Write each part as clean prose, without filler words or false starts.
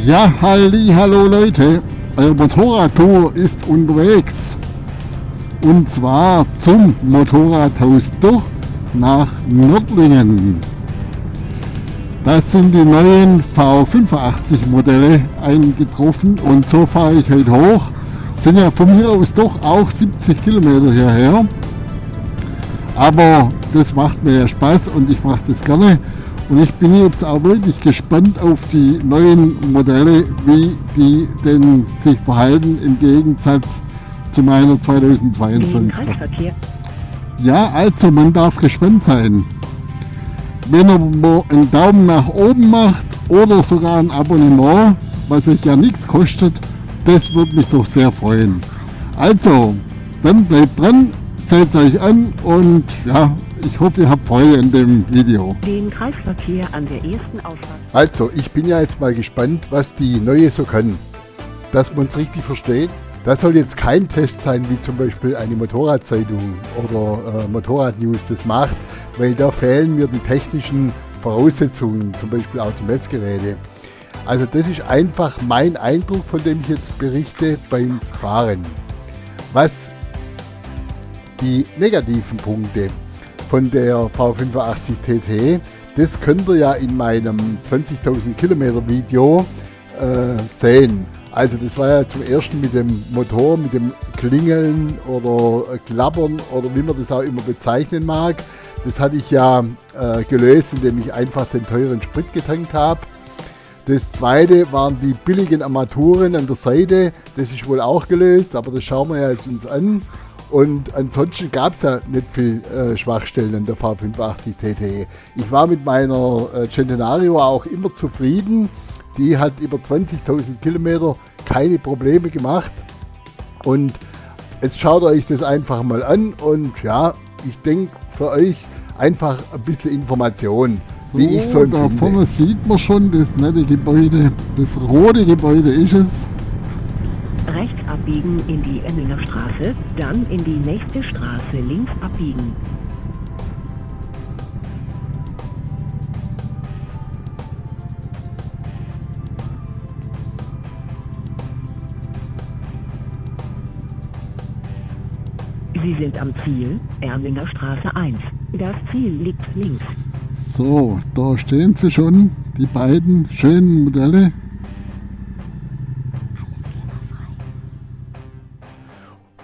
Ja, hallo Leute, euer Motorradtour ist unterwegs. Und zwar zum Motorradhaus Doch nach Nördlingen. Das sind die neuen V85 Modelle eingetroffen und so fahre ich heute hoch. Sind ja von hier aus doch auch 70 Kilometer hierher. Aber das macht mir ja Spaß und ich mache das gerne. Und ich bin jetzt auch wirklich gespannt auf die neuen Modelle, wie die denn sich verhalten im Gegensatz zu meiner 2022. Ja, also man darf gespannt sein. Wenn er einen Daumen nach oben macht oder sogar ein Abonnement, was euch ja nichts kostet, das würde mich doch sehr freuen. Also, dann bleibt dran, seht euch an und ja, ich hoffe, ihr habt Freude in dem Video. Den Kreisverkehr an der ersten Ausfahrt. Also, ich bin ja jetzt mal gespannt, was die neue so kann. Dass man es richtig versteht. Das soll jetzt kein Test sein, wie zum Beispiel eine Motorradzeitung oder Motorradnews das macht, weil da fehlen mir die technischen Voraussetzungen, zum Beispiel auch die Messgeräte. Also das ist einfach mein Eindruck, von dem ich jetzt berichte beim Fahren. Was die negativen Punkte von der V85 TT, das könnt ihr ja in meinem 20.000 Kilometer Video sehen. Also das war ja zum ersten mit dem Motor, mit dem Klingeln oder Klappern oder wie man das auch immer bezeichnen mag. Das hatte ich ja gelöst, indem ich einfach den teuren Sprit getankt habe. Das zweite waren die billigen Armaturen an der Seite. Das ist wohl auch gelöst, aber das schauen wir ja jetzt uns an. Und ansonsten gab es ja nicht viel Schwachstellen an der V85 TT. Ich war mit meiner Centenario auch immer zufrieden. Die hat über 20.000 Kilometer keine Probleme gemacht. Und jetzt schaut euch das einfach mal an. Und ja, ich denke für euch einfach ein bisschen Information, So, wie ich so empfinde. Da vorne sieht man schon das nette Gebäude. Das rote Gebäude ist es. Rechts abbiegen in die Emminger Straße, dann in die nächste Straße links abbiegen. Sie sind am Ziel, Erlinger Straße 1. Das Ziel liegt links. So, da stehen sie schon, die beiden schönen Modelle.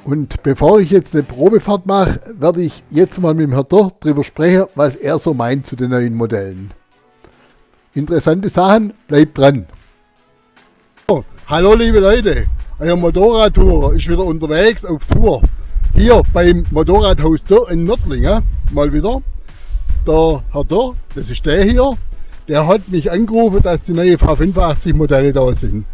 Und bevor ich jetzt eine Probefahrt mache, werde ich jetzt mal mit dem Herrn Doch drüber sprechen, was er so meint zu den neuen Modellen. Interessante Sachen, bleibt dran. Oh, hallo liebe Leute, euer Motorradtour ist wieder unterwegs auf Tour. Hier beim Motorradhaus Doch in Nördlingen, mal wieder. Der Herr Doch, das ist der hier, der hat mich angerufen, dass die neuen V85 Modelle da sind.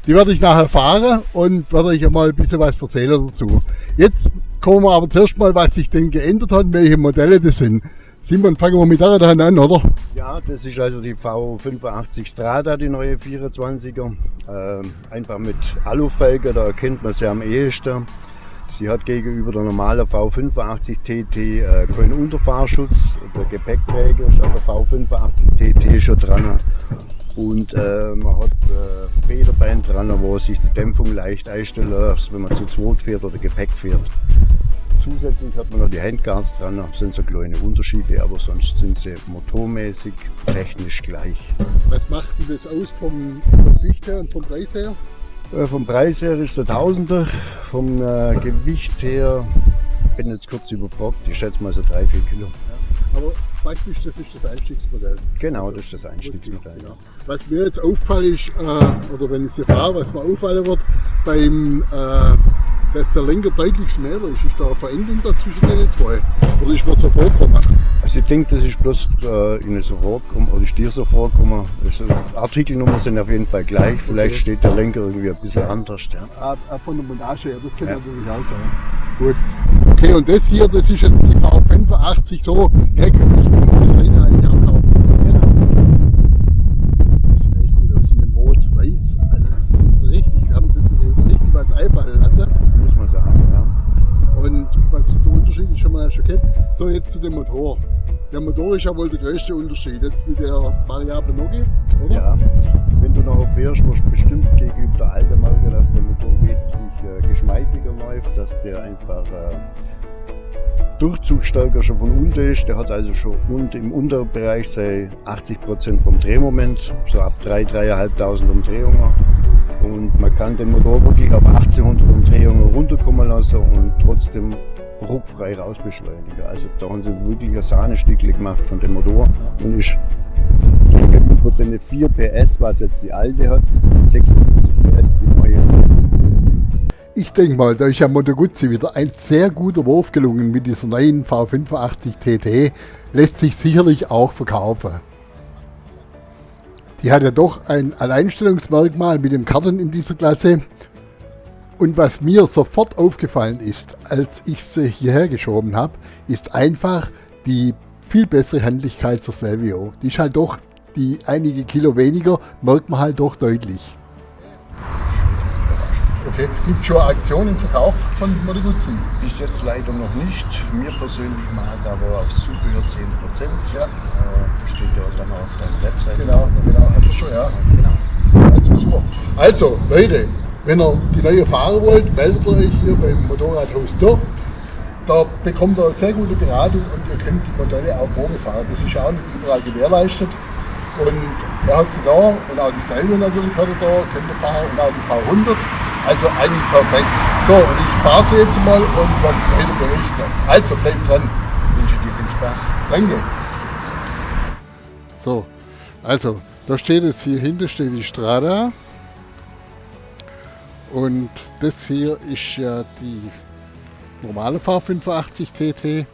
Die werde ich nachher fahren und werde euch mal ein bisschen was erzählen dazu. Jetzt kommen wir aber zuerst mal, was sich denn geändert hat, welche Modelle das sind. Simon, fangen wir mit der Hand an, oder? Ja, das ist also die V85 Strada, die neue 24er. Einfach mit Alufelgen, da erkennt man sie am ehesten. Sie hat gegenüber der normalen V85 TT keinen Unterfahrschutz. Der Gepäckträger ist an der V85 TT schon dran. Und man hat Federbein dran, wo sich die Dämpfung leicht einstellen lässt, wenn man zu zweit fährt oder Gepäck fährt. Zusätzlich hat man noch die Handguards dran, das sind so kleine Unterschiede, aber sonst sind sie motormäßig technisch gleich. Was macht denn das aus vom Gewicht her und vom Preis her? Vom Preis her ist der Tausender, vom Gewicht her bin jetzt kurz überfragt, ich schätze mal so 3-4 Kilo. Aber praktisch, das ist das Einstiegsmodell. Genau, das ist das Einstiegsmodell. Ja. Was mir jetzt auffällt ist, oder wenn ich sie fahre, was mir auffallen wird, dass der Lenker deutlich schneller ist. Ist da eine Veränderung da zwischen den zwei? Oder ist mir so vorgekommen? Also ich denke, das ist bloß Ihnen so vorgekommen, oder ist dir so vorgekommen. Also Artikelnummern sind auf jeden Fall gleich, vielleicht steht der Lenker irgendwie ein bisschen anders. Ja. Von der Montage her, das kann natürlich auch sein. Gut. Okay, und das hier, das ist jetzt die V85 so herkömmlich, wie man sie Seite eigentlich auch kaufen. Genau. Das sieht echt gut aus in dem Rot-Weiß. Also das ist richtig, haben sie sich richtig was einfallen lassen. Muss man sagen, ja. Und was der Unterschied ist schon mal Jackett. So, jetzt zu dem Motor. Der Motor ist ja wohl der größte Unterschied jetzt mit der variablen Nogi, oder? Ja, wenn du noch fährst, wirst du bestimmt gegenüber der alten Marke, dass der Motor wesentlich geschmeidiger läuft, dass der einfach durchzugstärker schon von unten ist. Der hat also schon im Unterbereich sei 80% vom Drehmoment, so ab 3.500 Umdrehungen. Und man kann den Motor wirklich auf 1800 Umdrehungen runterkommen lassen und trotzdem ruckfrei rausbeschleunigen. Also da haben sie wirklich ein Sahnestückchen gemacht von dem Motor und ist gegenüber den 4 PS, was jetzt die alte hat, 76 PS, die neue 20 PS. Ich denke mal, da ist ja Moto Guzzi wieder ein sehr guter Wurf gelungen mit dieser neuen V85 TT. Lässt sich sicherlich auch verkaufen. Die hat ja doch ein Alleinstellungsmerkmal mit dem Karten in dieser Klasse. Und was mir sofort aufgefallen ist, als ich sie hierher geschoben habe, ist einfach die viel bessere Handlichkeit zur Stelvio. Die ist halt doch, die einige Kilo weniger, merkt man halt doch deutlich. Okay, gibt schon Aktionen im Verkauf von Moto Guzzi? Bis jetzt leider noch nicht. Mir persönlich macht aber aufs Zubehör 10%. Ja. Steht ja dann auf deiner Webseite. Genau, hat er schon, ja. Genau. Also super. Also, Leute, wenn ihr die neue fahren wollt, meldet euch hier beim Motorradhaus Dürr. Da bekommt ihr sehr gute Beratung und ihr könnt die Modelle auch Probe fahren. Das ist auch nicht überall gewährleistet. Und er hat sie da und auch die Stelvio natürlich hat er da, könnt ihr fahren und auch die V100. Also eigentlich perfekt. So, und ich fahre sie jetzt mal und werde weiter berichten. Also bleibt dran. Ich wünsche dir viel Spaß. Danke. So, also da steht es, hier hinten steht die Strada. Und das hier ist ja die normale V85 TT,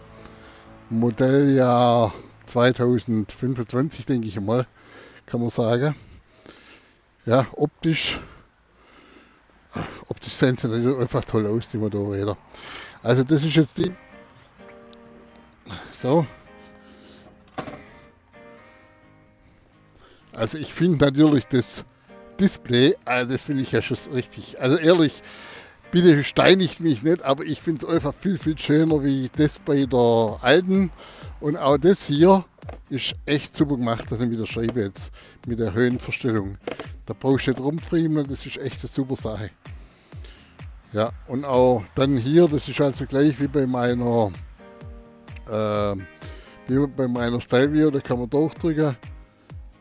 Modelljahr 2025, denke ich mal, kann man sagen. Ja, optisch sehen sie natürlich einfach toll aus, die Motorräder. Also das ist jetzt die, so. Also ich finde natürlich das Display, also das finde ich ja schon richtig, also ehrlich, bitte steinigt mich nicht, aber ich finde es einfach viel, viel schöner wie das bei der alten. Und auch das hier ist echt super gemacht, also mit der Scheibe jetzt, mit der Höhenverstellung. Da brauchst du nicht rumfriemeln, das ist echt eine super Sache. Ja, und auch dann hier, das ist also gleich wie bei meiner Stelvio, da kann man durchdrücken.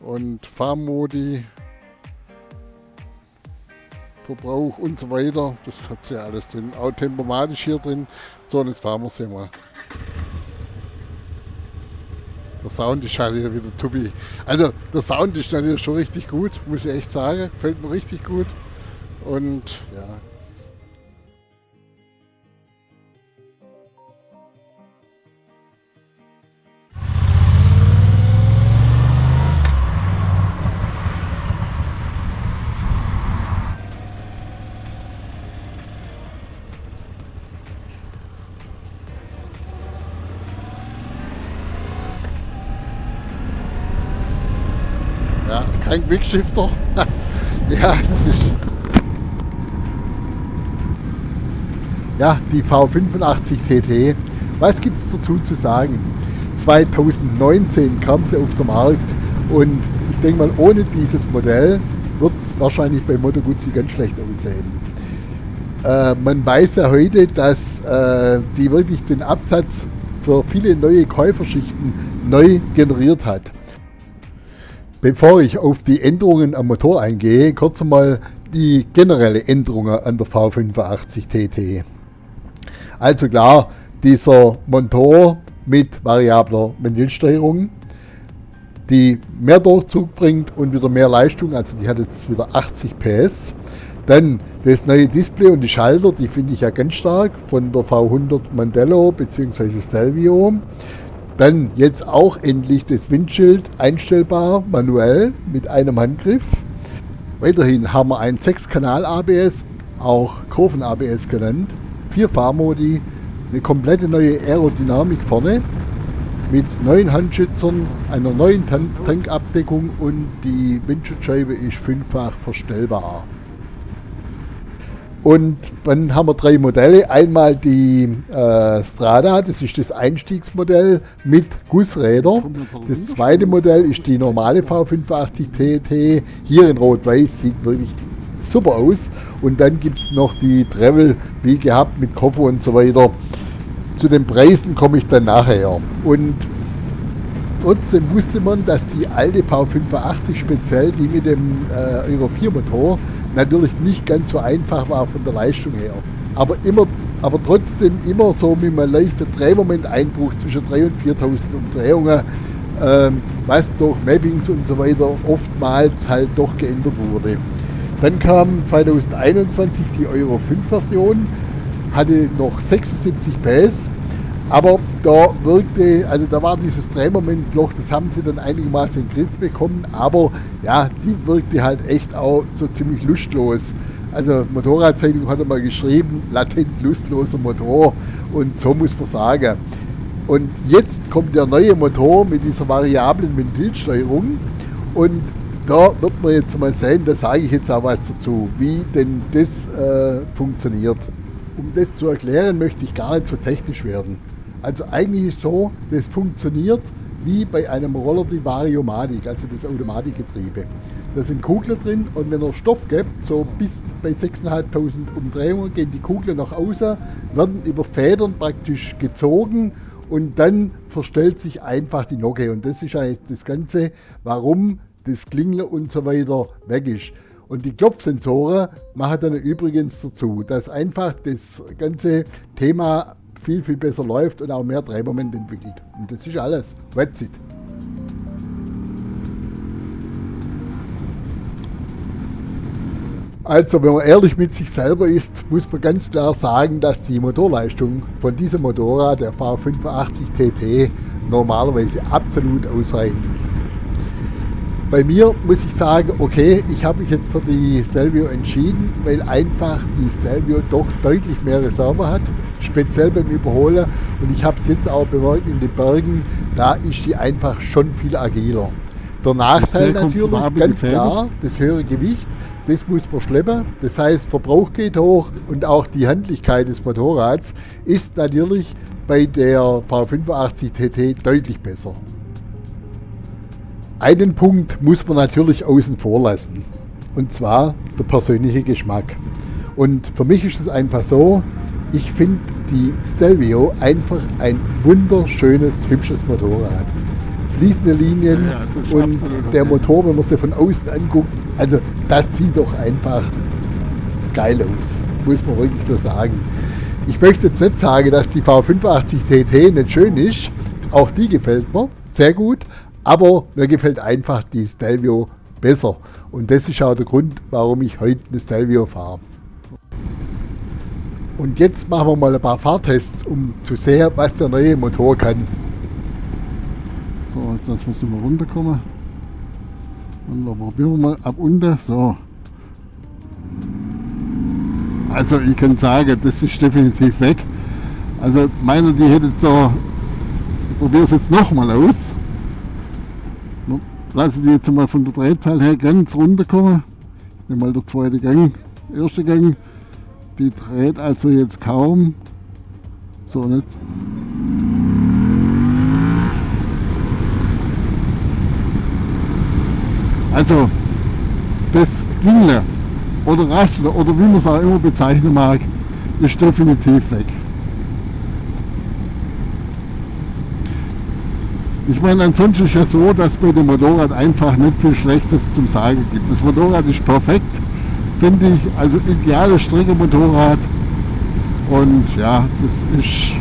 Und Fahrmodi, Verbrauch und so weiter, das hat sie ja alles drin. Auch Tempomatisch hier drin. So, und jetzt fahren wir sie mal. Der Sound ist halt wieder Tubi. Also der Sound ist natürlich schon richtig gut, muss ich echt sagen. Gefällt mir richtig gut. Und ja. Ja, kein Quickshifter. Ja, das ist. Ja, die V85 TT. Was gibt es dazu zu sagen? 2019 kam sie auf den Markt und ich denke mal, ohne dieses Modell wird es wahrscheinlich bei Moto Guzzi ganz schlecht aussehen. Man weiß ja heute, dass die wirklich den Absatz für viele neue Käuferschichten neu generiert hat. Bevor ich auf die Änderungen am Motor eingehe, kurz einmal die generelle Änderungen an der V85 TT. Also klar, dieser Motor mit variabler Ventilsteuerung, die mehr Durchzug bringt und wieder mehr Leistung, also die hat jetzt wieder 80 PS. Dann das neue Display und die Schalter, die finde ich ja ganz stark, von der V100 Mandello bzw. Stelvio. Dann jetzt auch endlich das Windschild einstellbar, manuell mit einem Handgriff. Weiterhin haben wir ein 6-Kanal ABS, auch Kurven ABS genannt, 4 Fahrmodi, eine komplette neue Aerodynamik vorne mit neuen Handschützern, einer neuen Tankabdeckung und die Windschutzscheibe ist 5-fach verstellbar. Und dann haben wir 3 Modelle. Einmal die Strada, das ist das Einstiegsmodell mit Gussrädern. Das zweite Modell ist die normale V85 TT, hier in Rot-Weiß, sieht wirklich super aus. Und dann gibt es noch die Travel, wie gehabt, mit Koffer und so weiter. Zu den Preisen komme ich dann nachher. Und trotzdem wusste man, dass die alte V85, speziell die mit dem Euro 4 Motor, natürlich nicht ganz so einfach war von der Leistung her. Aber trotzdem immer so mit einem leichten Drehmomenteinbruch zwischen 3.000 und 4.000 Umdrehungen, was durch Mappings und so weiter oftmals halt doch geändert wurde. Dann kam 2021 die Euro 5 Version, hatte noch 76 PS, aber da war dieses Drehmomentloch, das haben sie dann einigermaßen in den Griff bekommen, aber ja, die wirkte halt echt auch so ziemlich lustlos. Also Motorradzeitung hat einmal geschrieben, latent lustloser Motor, und so muss man sagen. Und jetzt kommt der neue Motor mit dieser variablen Ventilsteuerung, und da wird man jetzt mal sehen, da sage ich jetzt auch was dazu, wie denn das funktioniert. Um das zu erklären, möchte ich gar nicht so technisch werden. Also eigentlich ist so, das funktioniert wie bei einem Roller die Variomatic, also das Automatikgetriebe. Da sind Kugeln drin, und wenn er Stoff gibt, so bis bei 6.500 Umdrehungen, gehen die Kugeln nach außen, werden über Federn praktisch gezogen, und dann verstellt sich einfach die Noke. Und das ist eigentlich das Ganze, warum das Klingeln und so weiter weg ist. Und die Klopfsensoren machen dann übrigens dazu, dass einfach das ganze Thema viel, viel besser läuft und auch mehr Drehmoment entwickelt. Und das ist alles. That's it. Also, wenn man ehrlich mit sich selber ist, muss man ganz klar sagen, dass die Motorleistung von diesem Motorrad, der V85 TT, normalerweise absolut ausreichend ist. Bei mir muss ich sagen, okay, ich habe mich jetzt für die Stelvio entschieden, weil einfach die Stelvio doch deutlich mehr Reserve hat, speziell beim Überholen. Und ich habe es jetzt auch bemerkt in den Bergen, da ist die einfach schon viel agiler. Der Nachteil natürlich, ganz klar, das höhere Gewicht, das muss man schleppen. Das heißt, Verbrauch geht hoch, und auch die Handlichkeit des Motorrads ist natürlich bei der V85 TT deutlich besser. Einen Punkt muss man natürlich außen vor lassen, und zwar der persönliche Geschmack. Und für mich ist es einfach so, ich finde die Stelvio einfach ein wunderschönes, hübsches Motorrad. Fließende Linien, und der Motor, wenn man sie von außen anguckt, also das sieht doch einfach geil aus, muss man wirklich so sagen. Ich möchte jetzt nicht sagen, dass die V85 TT nicht schön ist, auch die gefällt mir sehr gut. Aber mir gefällt einfach die Stelvio besser. Und das ist auch der Grund, warum ich heute eine Stelvio fahre. Und jetzt machen wir mal ein paar Fahrtests, um zu sehen, was der neue Motor kann. So, jetzt lassen wir es mal runterkommen. Und dann probieren wir mal ab unten. So. Also ich kann sagen, das ist definitiv weg. Also meine, die hätte so, ich probiere es jetzt nochmal aus. Lasse die jetzt mal von der Drehzahl her ganz runterkommen. Ich nehme mal der zweite Gang, erste Gang. Die dreht also jetzt kaum. So, nicht. Also das Klingeln oder Rasseln oder wie man es auch immer bezeichnen mag, ist definitiv weg. Ich meine, ansonsten ist ja so, dass bei dem Motorrad einfach nicht viel Schlechtes zum Sagen gibt. Das Motorrad ist perfekt, finde ich, also ideales Streckenmotorrad. Und ja, das ist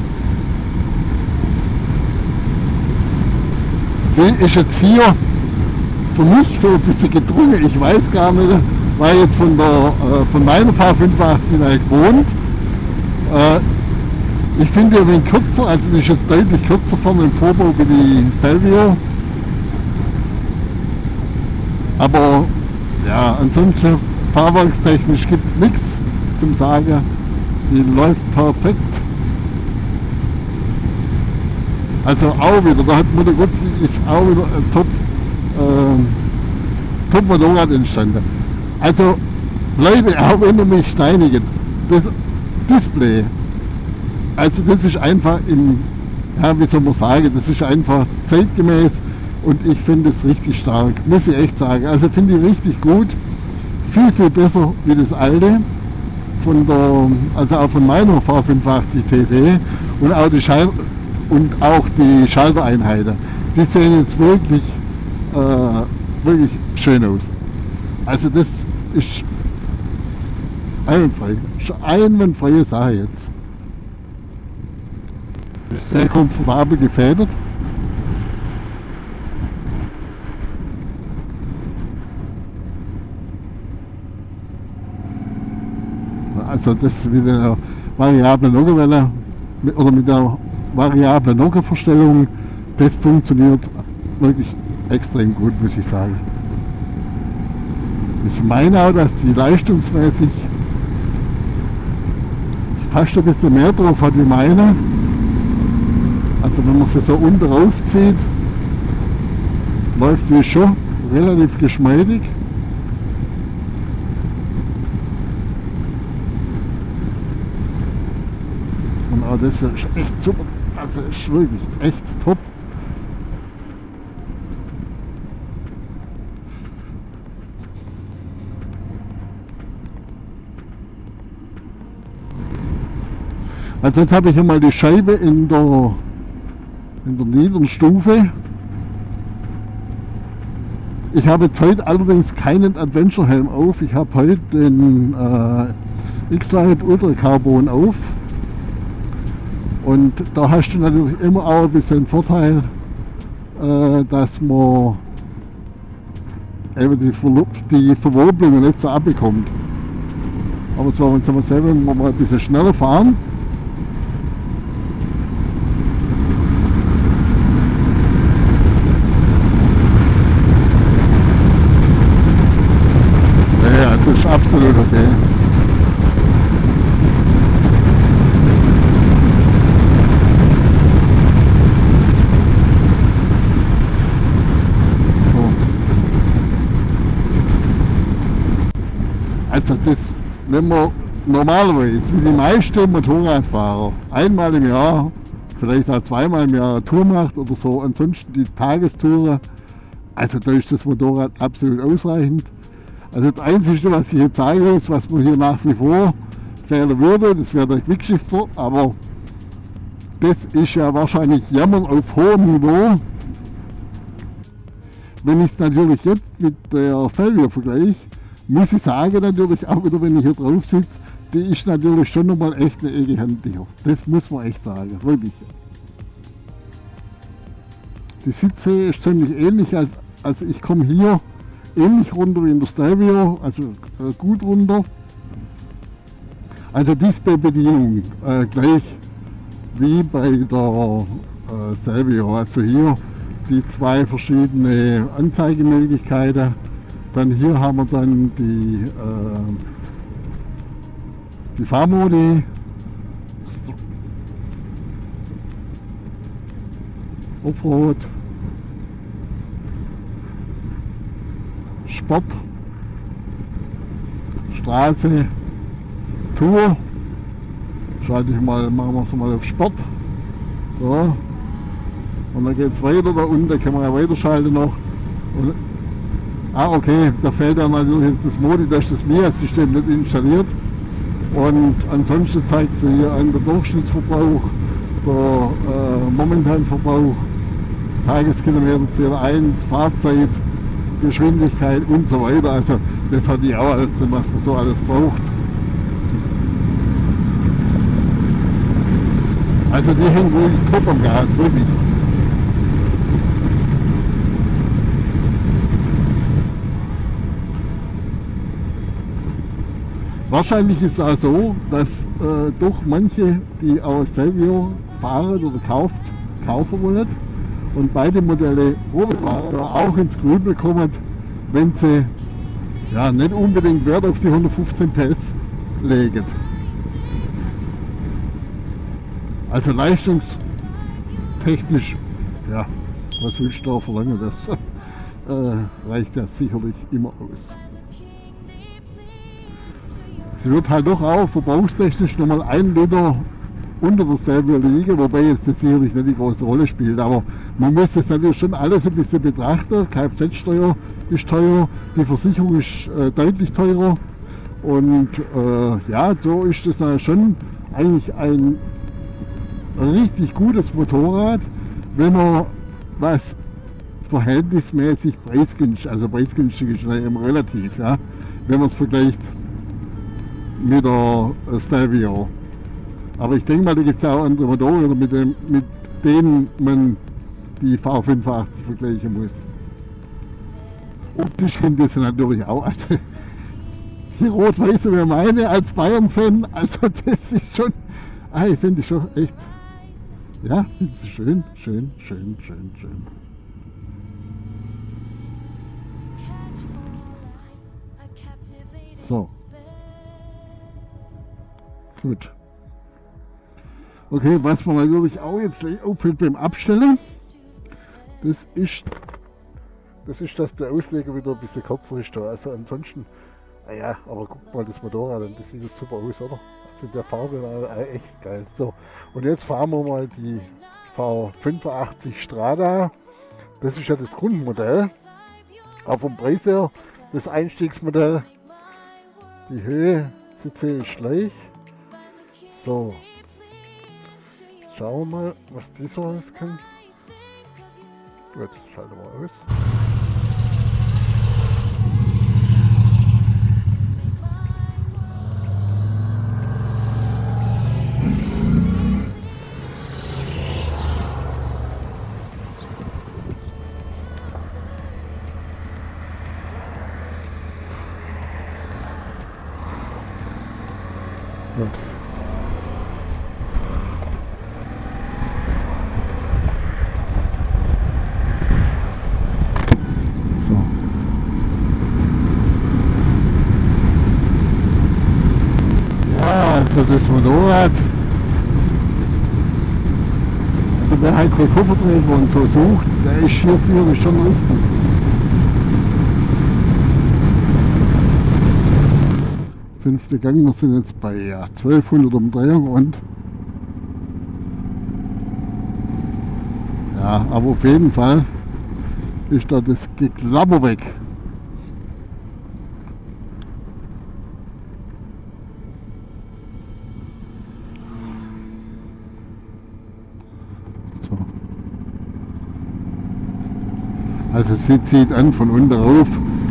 jetzt hier für mich so ein bisschen gedrungen. Ich weiß gar nicht, weil jetzt von meiner V85 gewohnt. Ich finde ein wenig kürzer, also die ist jetzt deutlich kürzer vorne im Vorbau wie die Stelvio. Aber ja, ansonsten fahrwerkstechnisch gibt es nichts zum Sagen. Die läuft perfekt. Also auch wieder, da hat Mutter Gutzi ist auch wieder ein Top Motorrad entstanden. Also Leute, auch wenn ihr mich steinigt, das Display, also das ist einfach wie soll man sagen, das ist einfach zeitgemäß und ich finde es richtig stark, muss ich echt sagen. Also finde ich richtig gut, viel, viel besser wie das alte, also auch von meiner V85 TT und auch die Schaltereinheiten. Die sehen jetzt wirklich schön aus. Also das ist einwandfreie Sache jetzt. Sehr komfortabel gefedert. Also das mit der variablen Nockenwelle oder mit der variablen Nockenverstellung, das funktioniert wirklich extrem gut, muss ich sagen. Ich meine auch, dass die leistungsmäßig fast ein bisschen mehr drauf hat wie meine. Also wenn man sie so unten raufzieht, läuft sie schon relativ geschmeidig. Und auch das ist echt super, also ist wirklich echt top. Also jetzt habe ich einmal die Scheibe in der niederen Stufe. Ich habe jetzt heute allerdings keinen Adventure Helm auf. Ich habe heute den X-Lite Ultra Carbon auf. Und da hast du natürlich immer auch ein bisschen Vorteil, dass man eben die Verwobelungen nicht so abbekommt. Aber so, wenn wir selber mal ein bisschen schneller fahren, das ist absolut okay. So. Also das, wenn man normalerweise, wie die meisten Motorradfahrer, einmal im Jahr, vielleicht auch zweimal im Jahr eine Tour macht oder so, ansonsten die Tagestouren, also da ist das Motorrad absolut ausreichend. Also das Einzige, was ich jetzt sagen muss, was man hier nach wie vor fehlen würde, das wäre der Quickshifter, aber das ist ja wahrscheinlich Jammern auf hohem Niveau. Wenn ich es natürlich jetzt mit der Stelvio vergleiche, muss ich sagen natürlich auch wieder, wenn ich hier drauf sitze, die ist natürlich schon nochmal echt eine Ecke handlicher. Das muss man echt sagen, wirklich. Die Sitzhöhe ist ziemlich ähnlich, also ich komme hier ähnlich runter wie in der Stelvio, also gut runter. Also Display-Bedienung gleich wie bei der Stelvio. Also hier die zwei verschiedene Anzeigemöglichkeiten. Dann hier haben wir dann die Fahrmodi. Offroad. Sport, Straße, Tour, machen wir es mal auf Sport, so, und dann geht es weiter, da unten kann man ja weiterschalten noch, und, okay, da fehlt ja natürlich jetzt das Modi, da ist das MIA-System nicht installiert, und ansonsten zeigt sie hier an der Durchschnittsverbrauch, der momentane Verbrauch, Tageskilometerzähler 1, Fahrzeit, Geschwindigkeit und so weiter. Also das hat die auch alles drin, was man so alles braucht. Also die hängen wirklich top am Gas, wirklich. Wahrscheinlich ist es auch so, dass doch manche, die auch Stelvio fahren oder kaufen wollen, und beide Modelle Probefahrer auch ins Grübel kommen, wenn sie ja nicht unbedingt Wert auf die 115 PS legen. Also leistungstechnisch, ja, was willst du da verlangen, das reicht ja sicherlich immer aus. Sie wird halt doch auch verbrauchstechnisch nochmal 1 Liter unter der Stelvio liegen, wobei jetzt das sicherlich nicht die große Rolle spielt. Aber man muss das natürlich schon alles ein bisschen betrachten. Kfz-Steuer ist teuer, die Versicherung ist deutlich teurer. Und ja, so ist das ja schon eigentlich ein richtig gutes Motorrad, wenn man was verhältnismäßig preisgünstig, also preisgünstig ist ja eben relativ, ja, wenn man es vergleicht mit der Stelvio. Aber ich denke mal, da gibt es ja auch andere Motoren, mit denen man die V85 vergleichen muss. Und ich finde das natürlich auch, also die Rot-Weiße wäre meine als Bayern-Fan, also das ist schon, ich finde ich schon echt, ja, finde ich schön. So. Gut. Okay, was man natürlich auch jetzt auffällt beim Abstellen, das ist, dass der Ausleger wieder ein bisschen kürzer ist da. Also ansonsten, ja, aber guck mal das Motorrad an, das sieht super aus, oder? Also in der Farbe war echt geil. So, und jetzt fahren wir mal die V85 Strada. Das ist ja das Grundmodell. Auch vom Preis her das Einstiegsmodell. Die Höhe ist gleich. So. Schauen wir mal, was die so alles kann. Gut, schalten wir aus. Gut. Also das Motorrad, also wer halt keinen Kofferträger und so sucht, der ist hier sicherlich schon richtig. Fünfte Gang, wir sind jetzt bei 1200 Umdrehungen und ja, aber auf jeden Fall ist da das Geklapper weg. Also sie zieht an von unten rauf.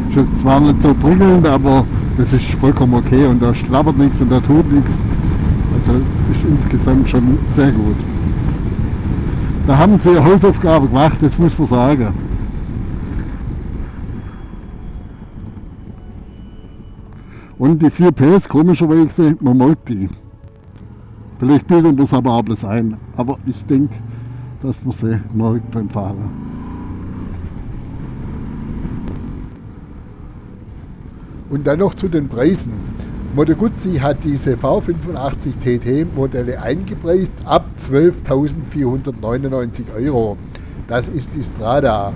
Ist jetzt zwar nicht so prickelnd, aber das ist vollkommen okay und da schlappert nichts und da tut nichts. Also ist insgesamt schon sehr gut. Da haben sie ihre Hausaufgabe gemacht, das muss man sagen. Und die 4 PS, komischerweise, man merkt die. Vielleicht bilden wir es aber auch bloß ein, aber ich denke, dass man sie merkt beim Fahren. Und dann noch zu den Preisen. Moto Guzzi hat diese V85 TT Modelle eingepreist ab 12.499 €. Das ist die Strada.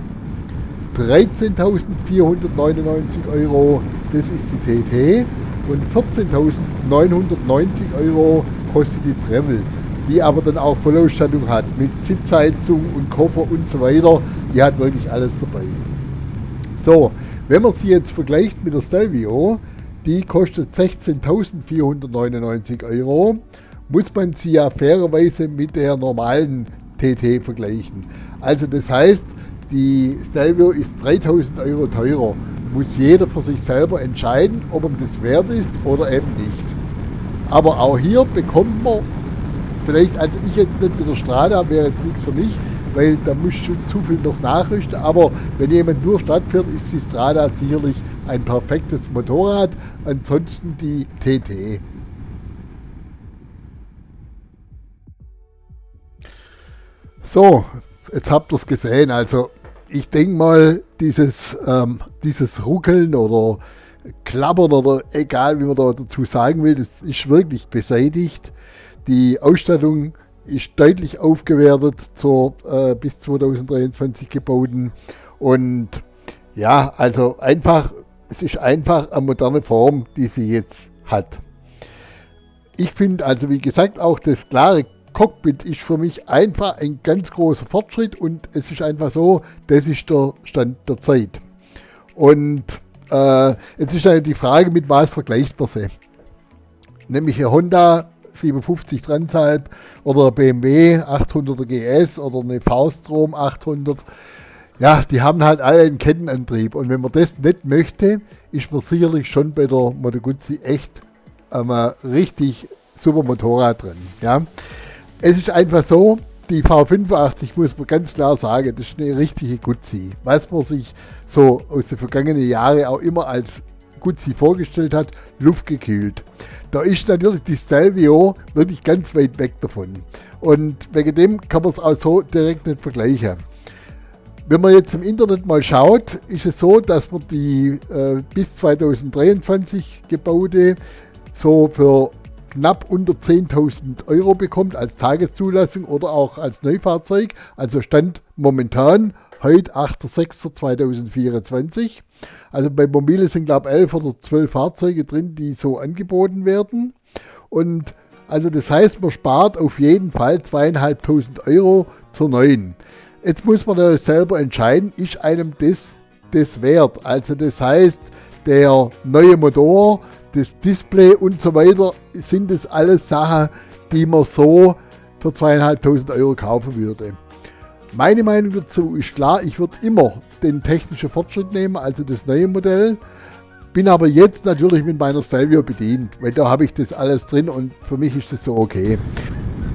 13.499 €, das ist die TT. Und 14.990 € kostet die Travel, die aber dann auch Vollausstattung hat mit Sitzheizung und Koffer und so weiter. Die hat wirklich alles dabei. So, wenn man sie jetzt vergleicht mit der Stelvio, die kostet 16.499 €, muss man sie ja fairerweise mit der normalen TT vergleichen. Also das heißt, die Stelvio ist 3.000 € teurer. Muss jeder für sich selber entscheiden, ob ihm das wert ist oder eben nicht. Aber auch hier bekommt man vielleicht, also ich jetzt nicht mit der Strada, wäre jetzt nichts für mich, weil da muss schon zu viel noch nachrüsten. Aber wenn jemand nur Stadt fährt, ist die Strada sicherlich ein perfektes Motorrad. Ansonsten die TT. So, jetzt habt ihr es gesehen. Also ich denke mal, dieses Ruckeln oder Klappern oder egal wie man da dazu sagen will, das ist wirklich beseitigt. Die Ausstattung ist deutlich aufgewertet zur bis 2023 gebauten und ja, also einfach, es ist einfach eine moderne Form, die sie jetzt hat. Ich finde also, wie gesagt, auch das klare Cockpit ist für mich einfach ein ganz großer Fortschritt und es ist einfach so, das ist der Stand der Zeit. Und jetzt ist halt die Frage, mit was vergleicht man sie? Nämlich eine Honda 57 Transalp oder BMW 800er GS oder eine V-Strom 800. Ja, die haben halt alle einen Kettenantrieb und wenn man das nicht möchte, ist man sicherlich schon bei der Moto Guzzi echt richtig super Motorrad drin. Ja. Es ist einfach so, die V85 muss man ganz klar sagen, das ist eine richtige Guzzi. Was man sich so aus den vergangenen Jahren auch immer als Guzzi vorgestellt hat, luftgekühlt. Da ist natürlich die Stelvio wirklich ganz weit weg davon. Und wegen dem kann man es auch so direkt nicht vergleichen. Wenn man jetzt im Internet mal schaut, ist es so, dass man die bis 2023 gebaute so für knapp unter 10.000 Euro bekommt als Tageszulassung oder auch als Neufahrzeug. Also Stand momentan, heute 8.6.2024. Also bei Mobile sind glaube ich 11 oder 12 Fahrzeuge drin, die so angeboten werden. Und also das heißt, man spart auf jeden Fall 2.500 Euro zur neuen. Jetzt muss man da selber entscheiden, ist einem das wert. Also das heißt, der neue Motor, das Display und so weiter, sind das alles Sachen, die man so für 2.500 Euro kaufen würde. Meine Meinung dazu ist klar, ich würde immer den technischen Fortschritt nehmen, also das neue Modell. Bin aber jetzt natürlich mit meiner Stelvio bedient, weil da habe ich das alles drin und für mich ist das so okay.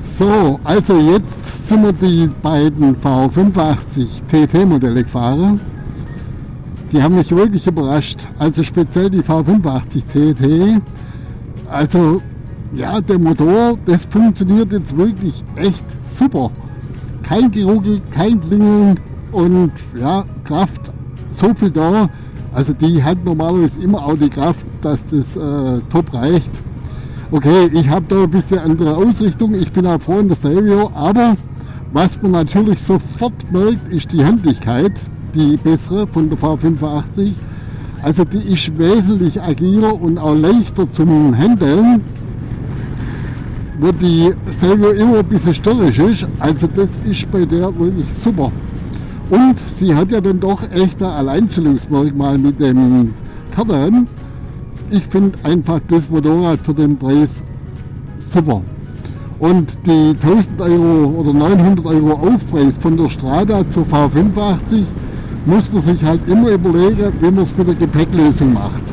So, also jetzt sind wir die beiden V85 TT-Modelle gefahren. Die haben mich wirklich überrascht. Also speziell die V85 TT. Also ja, der Motor, das funktioniert jetzt wirklich echt super. Kein Geruckel, kein Klingeln und ja, Kraft so viel da. Also die hat normalerweise immer auch die Kraft, dass das top reicht. Okay, ich habe da ein bisschen andere Ausrichtung. Ich bin auch froh in der Stelvio, aber was man natürlich sofort merkt, ist die Handlichkeit. Die bessere von der V85. Also die ist wesentlich agiler und auch leichter zum Handeln, wo die Stelvio immer ein bisschen störrisch ist. Also das ist bei der wirklich super. Und sie hat ja dann doch echt ein Alleinstellungsmerkmal mit dem Kardan. Ich finde einfach das Motorrad für den Preis super. Und die 1000 Euro oder 900 Euro Aufpreis von der Strada zur V85 muss man sich halt immer überlegen, wie man es mit der Gepäcklösung macht.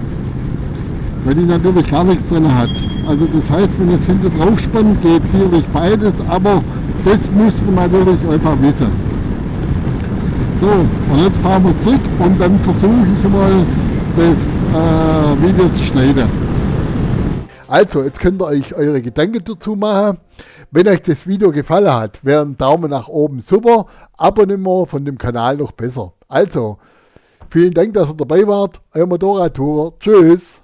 Weil die natürlich gar nichts drin hat. Also das heißt, wenn es hinten drauf spannt, geht sicherlich beides, aber das muss man natürlich einfach wissen. So, und jetzt fahren wir zurück und dann versuche ich mal das Video zu schneiden. Also, jetzt könnt ihr euch eure Gedanken dazu machen. Wenn euch das Video gefallen hat, wäre ein Daumen nach oben super. Abonnement von dem Kanal noch besser. Also, vielen Dank, dass ihr dabei wart. Euer Motorradtourer. Tschüss.